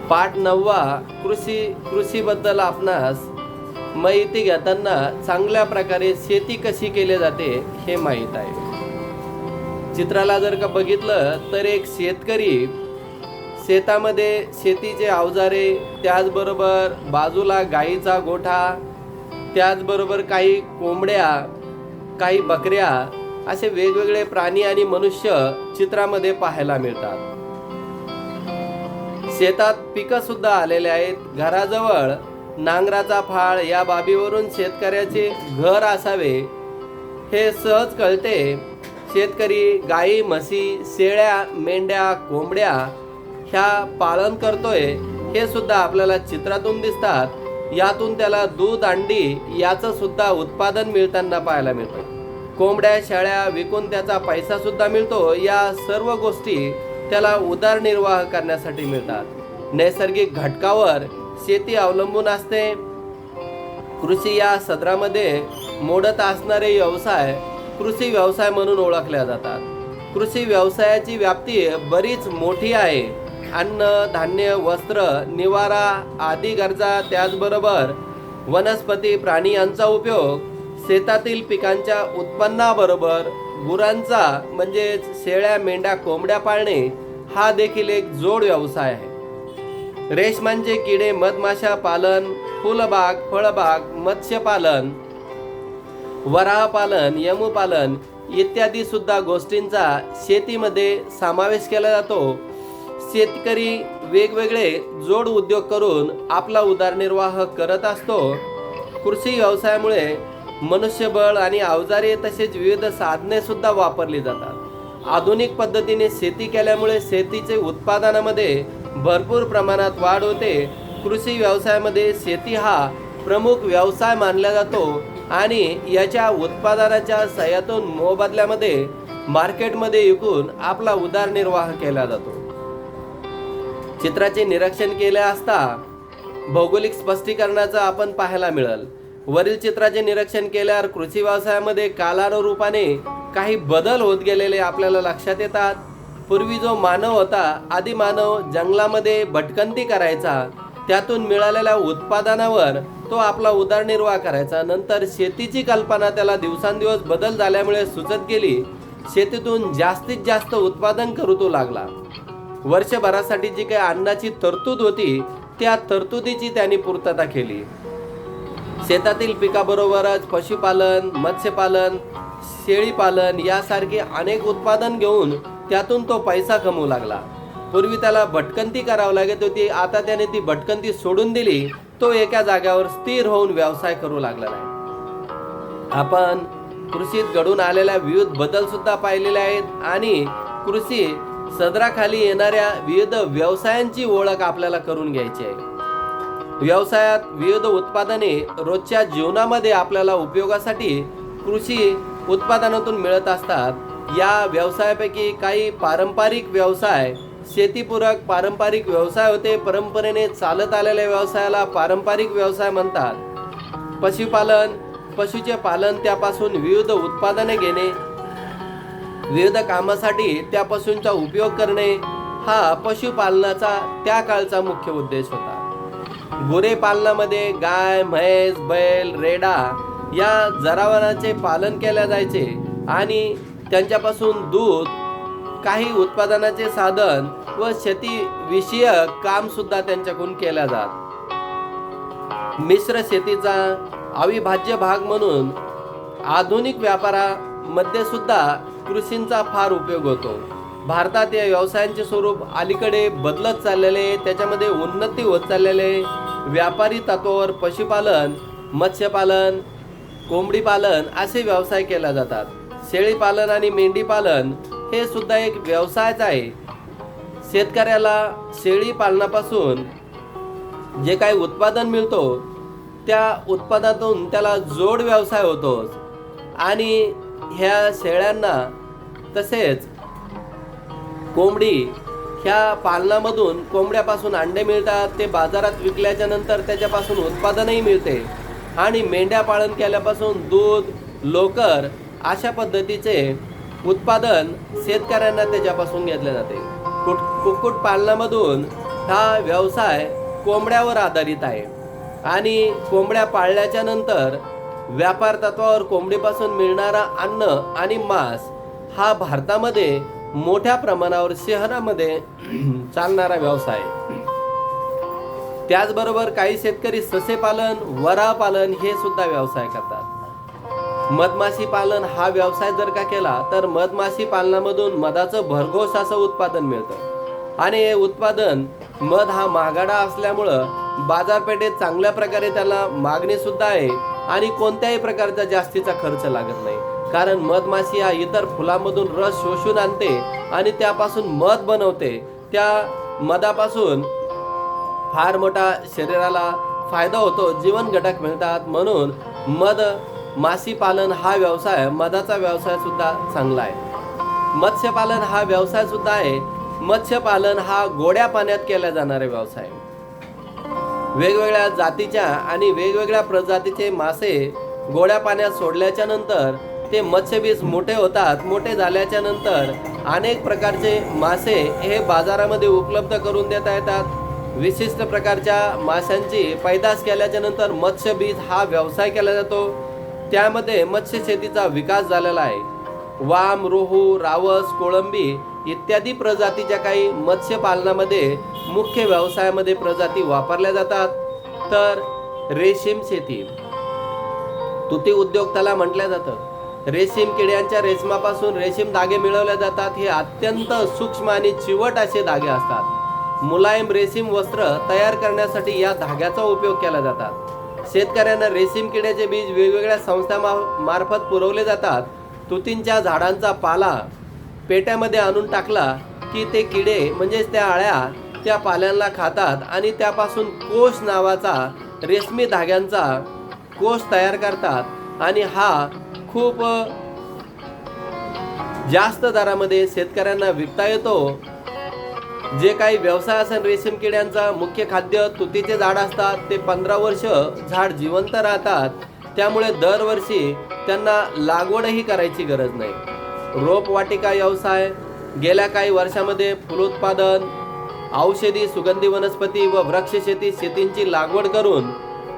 पाठ 9वा कृषीबद्दल आपणास माहिती घेताना चांगल्या प्रकारे शेती कशी केली जाते हे माहीत आहे. चित्राला जर का बघितलं तर एक शेतकरी शेतामध्ये शेतीचे अवजारे, त्याचबरोबर बाजूला गाईचा गोठा, त्याचबरोबर काही कोंबड्या, काही बकऱ्या असे वेगवेगळे प्राणी आणि मनुष्य चित्रामध्ये पाहायला मिळतात. शेतात पिकं सुद्धा आलेले आहेत. घराजवळ नांगराचा फाळ या बाबीवरून शेतकऱ्याचे घर असावे हे सहज कळते. शेतकरी गाई, म्हशी, शेळ्या, मेंढ्या, कोंबड्या ह्या पालन करतोय हे सुद्धा आपल्याला चित्रातून दिसतात. यातून त्याला दूध, अंडी याचं सुद्धा उत्पादन मिळताना पाहायला मिळतं. कोंबड्या, शेळ्या विकून त्याचा पैसा सुद्धा मिळतो. या सर्व गोष्टी त्याला उदरनिर्वाह करण्यासाठी मिळतात. नैसर्गिक घटकावर शेती अवलंबून असते. कृषी या सदरामध्ये मोडत असणारे व्यवसाय कृषी व्यवसाय म्हणून ओळखल्या जातात. कृषी व्यवसायाची व्याप्ती बरीच मोठी आहे. अन्न, धान्य, वस्त्र, निवारा आदी गरजा, त्याचबरोबर वनस्पती, प्राणी यांचा उपयोग, शेतातील पिकांच्या उत्पन्नाबरोबर गुरांचा म्हणजेच शेळ्या, मेंढ्या, कोंबड्या पाळणे हा देखील एक जोड व्यवसाय आहे. रेशमांचे किडे, मधमाशा पालन, फुलबाग, फळबाग, मत्स्यपालन, वराहपालन, यमुपालन इत्यादी सुद्धा गोष्टींचा शेतीमध्ये समावेश केला जातो. शेतकरी वेगवेगळे जोड उद्योग करून आपला उदरनिर्वाह करत असतो. कृषी व्यवसायामुळे मनुष्यबळ आणि अवजारे तसेच विविध साधने सुद्धा वापरली जातात. आधुनिक पद्धतीने शेती केल्यामुळे शेतीचे उत्पादनामध्ये भरपूर प्रमाणात वाढ होते. कृषी व्यवसायामध्ये शेती हा प्रमुख व्यवसाय मानला जातो आणि याच्या उत्पादनाच्या सहाय्यातून मोबदल्यामध्ये मार्केटमध्ये विकून आपला उदरनिर्वाह केला जातो. चित्राचे निरीक्षण केले असता भौगोलिक स्पष्टीकरणाचं आपण पाहायला मिळेल. वरील चित्राचे निरीक्षण केल्यावर कृषी व्यवसायामध्ये कालानुरूपाने काही बदल होत गेलेले आपल्याला लक्षात येतात. पूर्वी जो मानव होता, आदी मानव जंगलामध्ये भटकंती करायचा, त्यातून मिळालेल्या उत्पादनावर तो आपला उदरनिर्वाह करायचा. नंतर शेतीची कल्पना त्याला दिवसांदिवस बदल झाल्यामुळे सुचत गेली. शेतीतून जास्तीत जास्त उत्पादन करू लागला. वर्षभरासाठी जी काही अन्नाची तरतूद होती त्या तरतुदीची त्यांनी पूर्तता केली. शेतातील पिकाबरोबरच पशुपालन, मत्स्यपालन, शेळीपालन यासारखे अनेक उत्पादन घेऊन त्यातून तो पैसा कमवू लागला. पूर्वी त्याला भटकंती करावी लागत होती, आता त्याने ती भटकंती सोडून दिली. तो एका जागेवर स्थिर होऊन व्यवसाय करू लागला आहे. आपण कृषीत घडून आलेल्या विविध बदल सुद्धा पाहिलेले आहेत आणि कृषी सदराखाली येणाऱ्या विविध व्यवसायांची ओळख आपल्याला करून घ्यायची आहे. व्यवसायात विविध उत्पादने रोजच्या जीवनामध्ये आपल्याला उपयोगासाठी कृषी उत्पादनातून मिळत असतात. या व्यवसायापैकी काही पारंपरिक व्यवसाय शेतीपूरक पारंपरिक व्यवसाय होते. परंपरेने चालत आलेल्या व्यवसायाला पारंपरिक व्यवसाय म्हणतात. पशुपालन, पशुचे पालन, त्यापासून विविध उत्पादने घेणे, विविध कामासाठी त्या पशूंचा उपयोग करणे हा पशुपालनाचा त्या काळचा मुख्य उद्देश होता. गुरे पालनामध्ये गाय, म्हैस, बैल, रेडा या जनावरांचे पालन केले जायचे आणि त्यांच्यापासून दूध, काही उत्पादनाचे साधन व शेतीविषयक काम सुद्धा त्यांच्याकडून केले जात. मिश्र शेतीचा अविभाज्य भाग म्हणून आधुनिक व्यापारामध्ये सुद्धा कृषींचा फार उपयोग होतो. भारतात या व्यवसायांचे स्वरूप अलीकडे बदलत चाललेले, त्याच्यामध्ये उन्नती होत चाललेले. व्यापारी तत्वावर पशुपालन, मत्स्यपालन, कोंबडी पालन असे व्यवसाय केले जातात. शेळीपालन आणि मेंढी पालन हे सुद्धा एक व्यवसायच आहे. शेतकऱ्याला शेळी पालनापासून जे काही उत्पादन मिळतो त्या उत्पादनातून त्याला जोड व्यवसाय होतो आणि ह्या शेळ्यांना तसेच कोंबडी ह्या पालनामधून कोंबड्यापासून अंडे मिळतात. ते बाजारात विकल्याच्या नंतर त्याच्यापासून उत्पादनही मिळते आणि मेंढ्या पालन केल्यापासून दूध, लोकर अशा पद्धतीचे उत्पादन शेतकऱ्यांना त्याच्यापासून घेतले जाते. कुक्कुट पालनामधून हा व्यवसाय कोंबड्यावर आधारित आहे आणि कोंबड्या पाळल्याच्या नंतर व्यापार तत्वावर कोंबडीपासून मिळणारा अन्न आणि मांस हा भारतामध्ये मोठ्या प्रमाणावर शहरामध्ये चालणारा व्यवसाय आहे. त्याचबरोबर काही शेतकरी ससे पालन, वराह पालन हे सुद्धा व्यवसाय करतात. मधमाशी पालन हा व्यवसाय जर का केला तर मधमाशी पालनामधून मधाचं भरघोस असं उत्पादन मिळतं आणि हे उत्पादन मध हा महागडा असल्यामुळं बाजारपेठेत चांगल्या प्रकारे त्याला मागणी सुद्धा आहे आणि कोणत्याही प्रकारचा जास्तीचा खर्च लागत नाही. कारण मधमाशी हा इतर फुलांमधून रस शोषून आणते आणि त्यापासून मध बनवते. त्या मधापासून फार मोठा शरीराला फायदा होतो, जीवन घटक मिळतात. म्हणून मध माशी पालन हा व्यवसाय, मधाचा व्यवसाय सुद्धा चांगला आहे. मत्स्यपालन हा व्यवसाय सुद्धा आहे. मत्स्यपालन हा गोड्या पाण्यात केला जाणारा व्यवसाय. वेगवेगळ्या जातीच्या आणि वेगवेगळ्या प्रजातीचे मासे गोड्या पाण्यात सोडल्याच्या नंतर ते मत्स्यबीज मोठे होतात. मोठे झाल्याच्या नंतर अनेक प्रकारचे मासे हे बाजारामध्ये उपलब्ध करून देता येतात. विशिष्ट प्रकारच्या माशांची पैदास केल्याच्या नंतर मत्स्यबीज हा व्यवसाय केला जातो. त्यामध्ये मत्स्य शेतीचा विकास झालेला आहे. वाम, रोहू, रावस, कोळंबी इत्यादी प्रजातीच्या काही मत्स्य पालनामध्ये मुख्य व्यवसायामध्ये प्रजाती वापरल्या जातात. तर रेशीम शेती, तुती उद्योग त्याला म्हटलं जातं. रेशीम किड्यांच्या रेशमापासून रेशीम धागे मिळवले जातात. हे अत्यंत सूक्ष्म आणि चिवट असे धागे असतात. मुलायम रेशीम वस्त्र तयार करण्यासाठी या धाग्याचा उपयोग केला जातात. शेतकऱ्यांना रेशीम किड्याचे बीज वेगवेगळ्या संस्था मार्फत पुरवले जातात. तुतींच्या झाडांचा पाला पेट्यामध्ये आणून टाकला की ते किडे म्हणजेच त्या अळ्या त्या पाल्यांना खातात आणि त्यापासून कोश नावाचा रेशमी धाग्यांचा कोश तयार करतात आणि हा खूप जास्त दरामध्ये शेतकऱ्यांना विकता येतो. जे काही व्यवसाय असेल रेशीम किड्यांचा, मुख्य खाद्य तुतीचे झाड असतात. ते 15 वर्ष झाड जिवंत राहतात. त्यामुळे दरवर्षी त्यांना लागवडही करायची गरज नाही. रोपवाटिका व्यवसाय, गेल्या काही वर्षामध्ये फलोत्पादन, औषधी, सुगंधी वनस्पती व वृक्ष शेतींची लागवड करून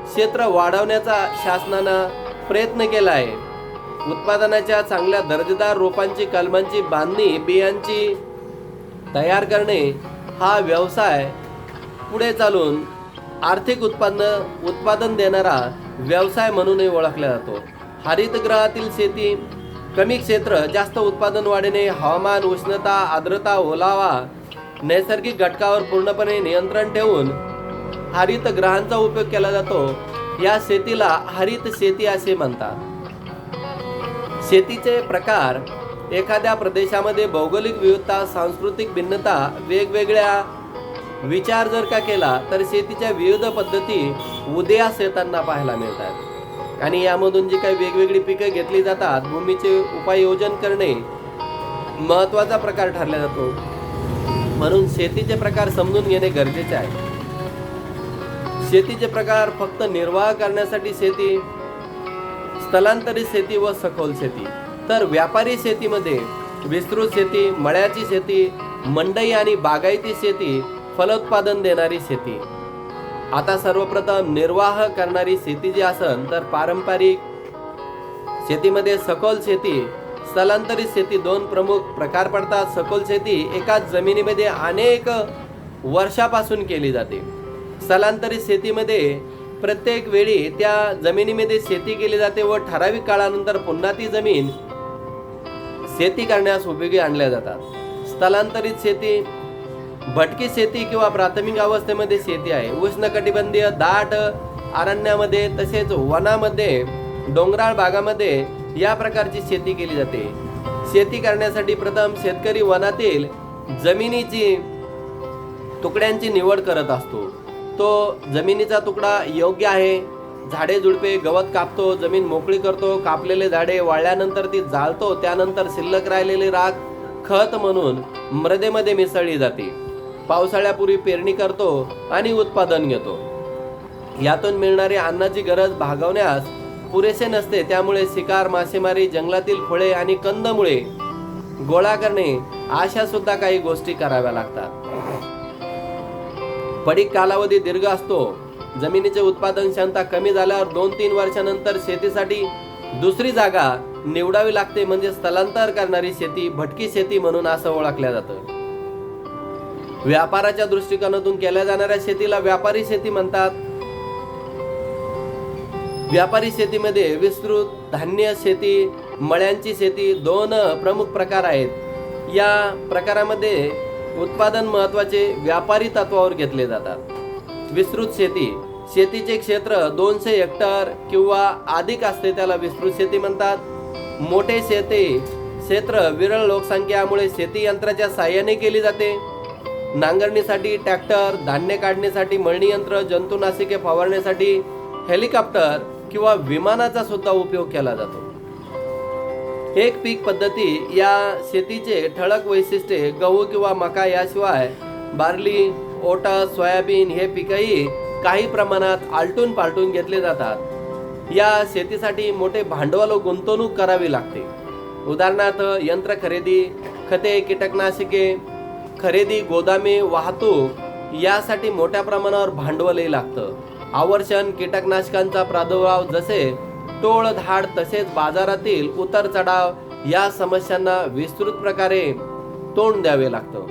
क्षेत्र वाढवण्याचा शासनानं प्रयत्न केला आहे. उत्पादनाच्या चांगल्या दर्जेदार रोपांची, कलमांची बांधणी, बियांची तयार करणे हा व्यवसाय पुढे चालून आर्थिक उत्पादन देणारा व्यवसाय म्हणूनही ओळखला जातो. हरितगृहातील शेती, कमी क्षेत्र जास्त उत्पादन वाढणे, हवामान, उष्णता, आर्द्रता, ओलावा, नैसर्गिक घटकावर पूर्णपणे नियंत्रण ठेवून हरितगृहांचा उपयोग केला जातो. या शेतीला हरित शेती असे म्हणतात. शेतीचे प्रकार, एखाद्या प्रदेशामध्ये भौगोलिक विविधता, सांस्कृतिक भिन्नता, वेगवेगळ्या विचार जर का केला तर शेतीच्या विविध पद्धती उदयास येताना पाहायला मिळतात. आणि यामधून जी काही वेगवेगळी पिकं घेतली जातात, भूमीचे उपाययोजन करणे महत्त्वाचा प्रकार ठरला जातो. म्हणून शेतीचे प्रकार समजून घेणे गरजेचे आहे. शेतीचे प्रकार फक्त निर्वाह करण्यासाठी शेती, स्थलांतरित शेती व सखोल शेती. तर व्यापारी शेतीमध्ये विस्तृत शेती, मळ्याची शेती, मंडई आणि बागायती शेती, फलोत्पादन देणारी शेती. आता सर्वप्रथम निर्वाह करणारी शेती जी असेल तर पारंपरिक शेतीमध्ये सखोल शेती, स्थलांतरित शेती दोन प्रमुख प्रकार पडतात. सखोल शेती एकाच जमिनीमध्ये अनेक वर्षापासून केली जाते. स्थलांतरित शेतीमध्ये प्रत्येक वेळी त्या जमिनीमध्ये शेती केली जाते व ठराविक काळानंतर पुन्हा ती जमीन शेती करण्यास उपयोगी आणल्या जातात. स्थलांतरित शेती भटकी शेती किंवा प्राथमिक अवस्थेमध्ये शेती आहे. उष्णकटिबंधीय दाट अरण्यामध्ये तसेच वनामध्ये, डोंगराळ भागामध्ये या प्रकारची शेती केली जाते. शेती करण्यासाठी प्रथम शेतकरी वनातील जमिनीची तुकड्यांची निवड करत असतो. तो जमिनीचा तुकडा योग्य आहे, झाडे झुडपे गवत कापतो, जमीन मोकळी करतो, कापलेले झाडे वाळल्यानंतर ती जाळतो. त्यानंतर शिल्लक राहिलेली राख खत म्हणून मृदेमध्ये मिसळली जाते. पावसाळ्यापूर्वी पेरणी करतो आणि उत्पादन घेतो. यातून मिळणारी अन्नाची गरज भागवण्यास पुरेसे नसते. त्यामुळे शिकार, मासेमारी, जंगलातील फळे आणि कंदमुळे गोळा करणे अशा सुद्धा काही गोष्टी कराव्या लागतात. पडीक कालावधी दीर्घ असतो. जमिनीचे उत्पादन क्षमता कमी झाल्यावर 2-3 वर्षानंतर शेतीसाठी दुसरी जागा निवडावी लागते, म्हणजे स्थलांतर करणारी शेती भटकी शेती म्हणून असं ओळखल्या जातं. व्यापाराच्या दृष्टिकोनातून केल्या जाणाऱ्या शेतीला व्यापारी शेती म्हणतात. व्यापारी शेतीमध्ये विस्तृत धान्य शेती, मळ्यांची शेती 2 प्रमुख प्रकार आहेत. या प्रकारामध्ये उत्पादन महत्वाचे व्यापारी तत्वावर घेतले जातात. विस्तृत शेती, शेतीचे क्षेत्र 200 हेक्टर किंवा अधिक असते त्याला विस्तृत शेती म्हणतात. मोठे शेती क्षेत्र विरळ लोकसंख्यामुळे शेती यंत्राच्या साहाय्याने केली जाते. नांगरणीसाठी ट्रॅक्टर, धान्य काढण्यासाठी मळणी यंत्र, जंतुनाशके फवारण्यासाठी हेलिकॉप्टर किंवा विमानाचा सुद्धा उपयोग केला जातो. एक पीक पद्धती या शेतीचे ठळक वैशिष्ट्ये गहू किंवा मका याशिवाय बार्ली, ओटस, सोयाबीन हे पिकही काही प्रमाणात आलटून पालटून घेतले जातात. या शेतीसाठी मोठे भांडवल व गुंतवणूक करावी लागते. उदाहरणार्थ यंत्र खरेदी, खते, कीटकनाशके खरेदी, गोदामे, वाहतूक यासाठी मोठ्या प्रमाणावर भांडवलही लागतं. आवर्षण, कीटकनाशकांचा प्रादुर्भाव जसे टोळधाड तसेच बाजारातील उतार चढाव या समस्यांना विस्तृत प्रकारे तोंड द्यावे लागतं.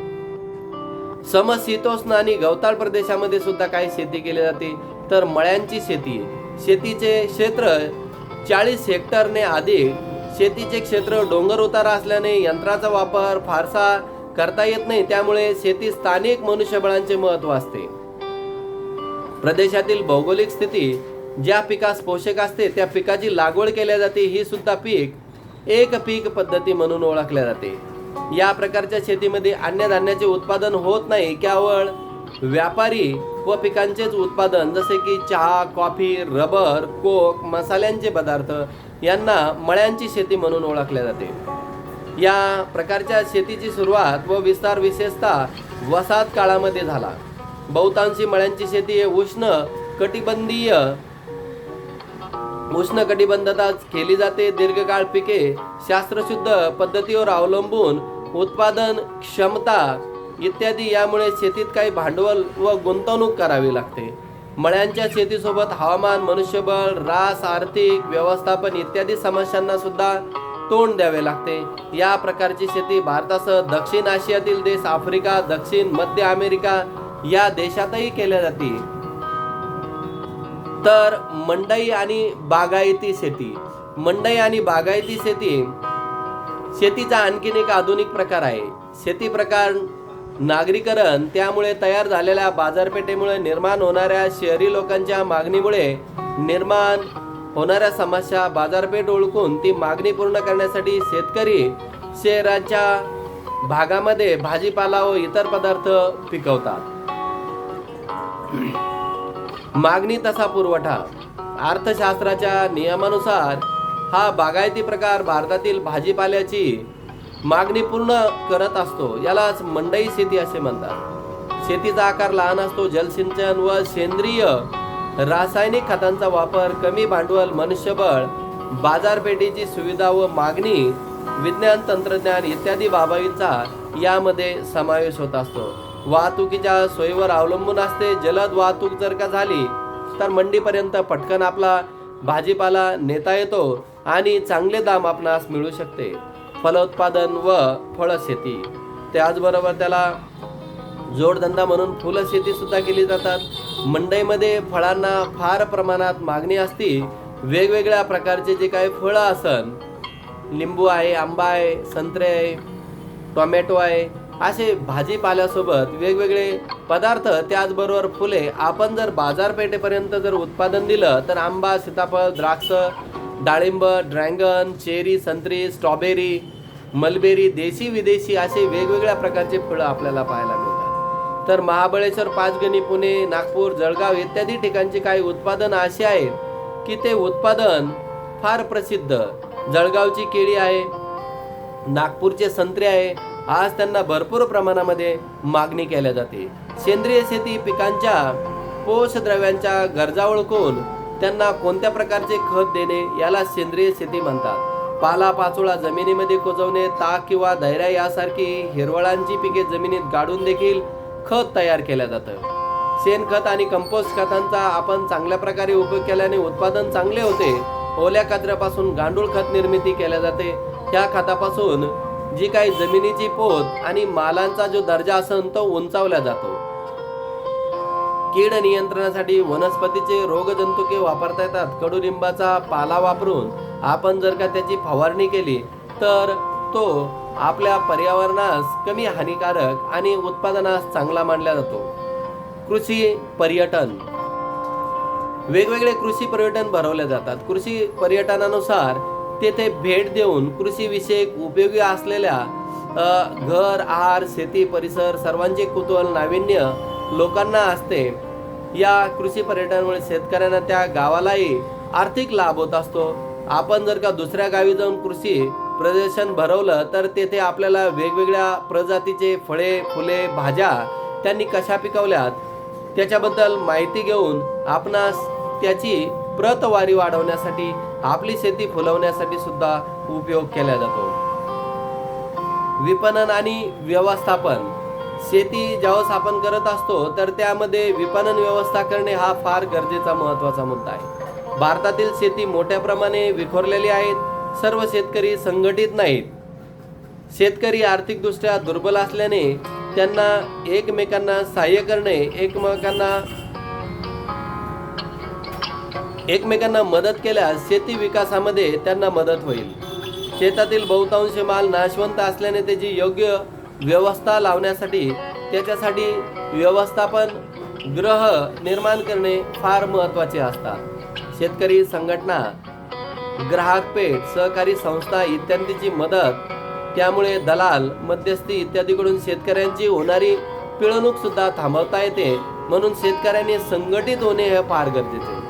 समशीतोष्ण आणि गवताळ प्रदेशामध्ये सुद्धा काही शेती केली जाते. तर मळ्यांची शेती, शेतीचे क्षेत्र 40 हेक्टरने अधिक. शेतीचे क्षेत्र डोंगर उतार असल्याने यंत्राचा वापर फारसा करता येत नाही, त्यामुळे शेती स्थानिक मनुष्यबळांचे महत्त्व असते. प्रदेशातील भौगोलिक स्थिती ज्या पिकास पोषक असते त्या पिकाची लागवड केल्या जाते. ही सुद्धा एक पीक पद्धती म्हणून ओळखल्या जाते. या प्रकारच्या शेतीमध्ये अन्नधान्याचे उत्पादन होत नाही, केवळ व्यापारी व पिकांचेच उत्पादन जसे की चहा, कॉफी, रबर, कोक, मसाल्यांचे पदार्थ यांना मळ्यांची शेती म्हणून ओळखले जाते. या प्रकारच्या शेतीची सुरुवात व विस्तार विशेषतः वसाहत काळामध्ये झाला. बहुतांशी मळ्यांची शेती हे उष्णकटिबंधात केली जाते. दीर्घकाळ पिके शास्त्रशुद्ध पद्धतीवर अवलंबून उत्पादन क्षमता इत्यादी यामुळे शेतीत काही भांडवल व गुंतवणूक करावी लागते. मळ्यांच्या शेतीसोबत हवामान, मनुष्यबळ, रास, आर्थिक व्यवस्थापन इत्यादी समस्यांना सुद्धा तोंड द्यावे लागते. या प्रकारची शेती भारतासह दक्षिण आशियातील देश, आफ्रिका, दक्षिण मध्य अमेरिका या देशातही केल्या जाते. तर मंडई आणि बागायती शेती. मंडई आणि बागायती शेती शेतीचा आणखीन एक आधुनिक प्रकार आहे. शेती प्रकार नागरीकरण, त्यामुळे तयार झालेल्या बाजारपेठेमुळे निर्माण होणाऱ्या शहरी लोकांच्या मागणीमुळे निर्माण होणाऱ्या समस्या, बाजारपेठ ओळखून ती मागणी पूर्ण करण्यासाठी शेतकरी शहराच्या भागामध्ये भाजीपाला व इतर पदार्थ पिकवतात. मागणी तसा पुरवठा. अर्थशास्त्राच्या नियमानुसार हा बागायती प्रकार भारतातील भाजीपाल्याची मागणी पूर्ण करत असतो. यालाच मंडई शेती असे म्हणतात. शेतीचा आकार लहान असतो. जलसिंचन व सेंद्रिय रासायनिक खतांचा वापर, कमी भांडवल, मनुष्यबळ, बाजारपेठेची सुविधा व मागणी, विज्ञान, तंत्रज्ञान इत्यादी बाबींचा यामध्ये समावेश होत असतो. वाहतुकीच्या सोयीवर अवलंबून असते. जलद वाहतूक जर का झाली तर मंडीपर्यंत पटकन आपला भाजीपाला नेता येतो आणि चांगले दाम आपणास मिळू शकते. फलोत्पादन व फळशेती, त्याचबरोबर त्याला जोडधंदा म्हणून फुलशेती सुद्धा केली जातात. मंडईमध्ये फळांना फार प्रमाणात मागणी असते. वेगवेगळ्या प्रकारचे जे काही फळं असन, लिंबू आहे, आंबा आहे, संत्रे आहे, टोमॅटो आहे, असे भाजीपाल्यासोबत वेगवेगळे पदार्थ, त्याचबरोबर फुले आपण जर बाजारपेठेपर्यंत जर उत्पादन दिलं तर आंबा, सीताफळ, द्राक्ष, डाळिंब, ड्रॅगन, चेरी, संत्री, स्ट्रॉबेरी, मलबेरी, देशी विदेशी असे वेगवेगळ्या प्रकारचे फळं आपल्याला पाहायला मिळतात. तर महाबळेश्वर, पाचगणी, पुणे, नागपूर, जळगाव इत्यादी ठिकाणचे काही उत्पादन असे आहेत की ते उत्पादन फार प्रसिद्ध. जळगावची केळी आहे, नागपूरचे संत्रे आहे. आज त्यांना भरपूर प्रमाणामध्ये मागणी केल्या जाते. सेंद्रिय शेती पिकांच्या पोषद्रव्यांच्या गरजा ओळखून त्यांना कोणत्या प्रकारचे खत देणे याला सेंद्रिय शेती म्हणतात. पाला पाचोळा जमिनीमध्ये कुजवणे, ताक किंवा धैर्या यासारखी हिरवळांची पिके जमिनीत गाडून देखील खत तयार केलं जातं. शेणखत आणि कंपोस्ट खतांचा आपण चांगल्या प्रकारे उपयोग केल्याने उत्पादन चांगले होते. ओल्या कचऱ्यापासून गांडूळ खत निर्मिती केल्या जाते. ह्या खतापासून जी काही जमिनीची पोत आणि मालांचा जो दर्जा असेल तो उंचावला जातो. कीड नियंत्रणासाठी वनस्पतीचे रोगजंतुके वापरता येतात. कडुलिंबाचा पाला वापरून आपण जर का त्याची फवारणी केली तर तो आपल्या पर्यावरणास कमी हानिकारक आणि उत्पादनास चांगला मानला जातो. कृषी पर्यटन, वेगवेगळे कृषी पर्यटन भरवले जातात. कृषी पर्यटनानुसार तेथे भेट देऊन कृषीविषयक उपयोगी असलेल्या घर, आहार, शेती, परिसर सर्वांचे कुतूहल, नाविन्य लोकांना असते. या कृषी पर्यटनामुळे शेतकऱ्यांना त्या गावालाही आर्थिक लाभ होत असतो. आपण जर का दुसऱ्या गावी जाऊन कृषी प्रदर्शन भरवलं तर तेथे आपल्याला वेगवेगळ्या प्रजातीचे फळे, फुले, भाज्या त्यांनी कशा पिकवल्यात त्याच्याबद्दल माहिती घेऊन आपणास त्याची प्रतवारी वाढवण्यासाठी, आपली शेती फुलवण्यासाठी सुद्धा उपयोग केला जातो. विपणन आणि व्यवस्थापन, शेती ज्यावेळेस आपण करत असतो तर त्यामध्ये विपणन व्यवस्था करणे हा फार गरजेचा महत्त्वाचा मुद्दा आहे. भारतातील शेती मोठ्या प्रमाणे विखुरलेली आहेत. सर्व शेतकरी संघटित नाहीत. शेतकरी आर्थिकदृष्ट्या दुर्बल असल्याने त्यांना एकमेकांना सहाय्य करणे, एकमेकांना मदत केल्यास शेती विकासामध्ये त्यांना मदत होईल. शेतातील बहुतांश माल नाशवंत असल्याने त्याची योग्य व्यवस्था लावण्यासाठी त्याच्यासाठी व्यवस्थापन गृह निर्माण करणे फार महत्त्वाचे असतात. शेतकरी संघटना, ग्राहक पेठ, सहकारी संस्था इत्यादींची मदत, त्यामुळे दलाल, मध्यस्थी इत्यादीकडून शेतकऱ्यांची होणारी पिळवणूक सुद्धा थांबवता येते. म्हणून शेतकऱ्यांनी संघटित होणे हे फार गरजेचे आहे.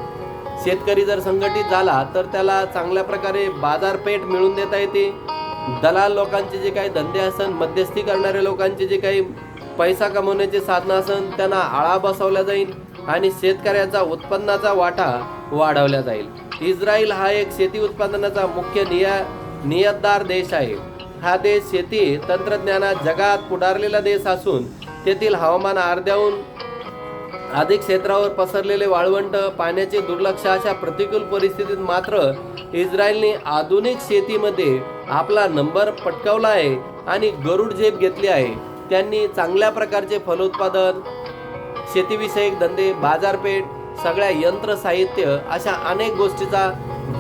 शेतकरी जर संघटित झाला तर त्याला चांगल्या प्रकारे बाजारपेठ मिळवून देता येते. दलाल लोकांचे जे काही धंदे असन, मध्यस्थी करणाऱ्या लोकांचे जे काही पैसा कमवण्याचे साधनं असन त्यांना आळा बसवला जाईल आणि शेतकऱ्याचा उत्पन्नाचा वाटा वाढवला जाईल. इस्रायल हा एक शेती उत्पादनाचा मुख्य निर्यातदार देश आहे. हा देश शेती तंत्रज्ञानात जगात पुढारलेला देश असून तेथील हवामान अर्ध्याहून अधिक क्षेत्रावर पसरलेले वाळवंट, पाण्याचे दुर्लक्ष अशा प्रतिकूल परिस्थितीत मात्र इस्रायलने आधुनिक शेतीमध्ये आपला नंबर पटकावला आहे आणि गरुड झेप घेतली आहे. त्यांनी चांगल्या प्रकारचे फलोत्पादन, शेतीविषयक धंदे, बाजारपेठ, सगळ्या यंत्र साहित्य अशा अनेक गोष्टीचा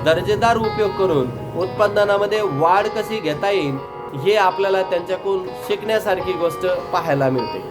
दर्जेदार उपयोग करून उत्पादनामध्ये वाढ कशी घेता येईल हे आपल्याला त्यांच्याकडून शिकण्यासारखी गोष्ट पाहायला मिळते.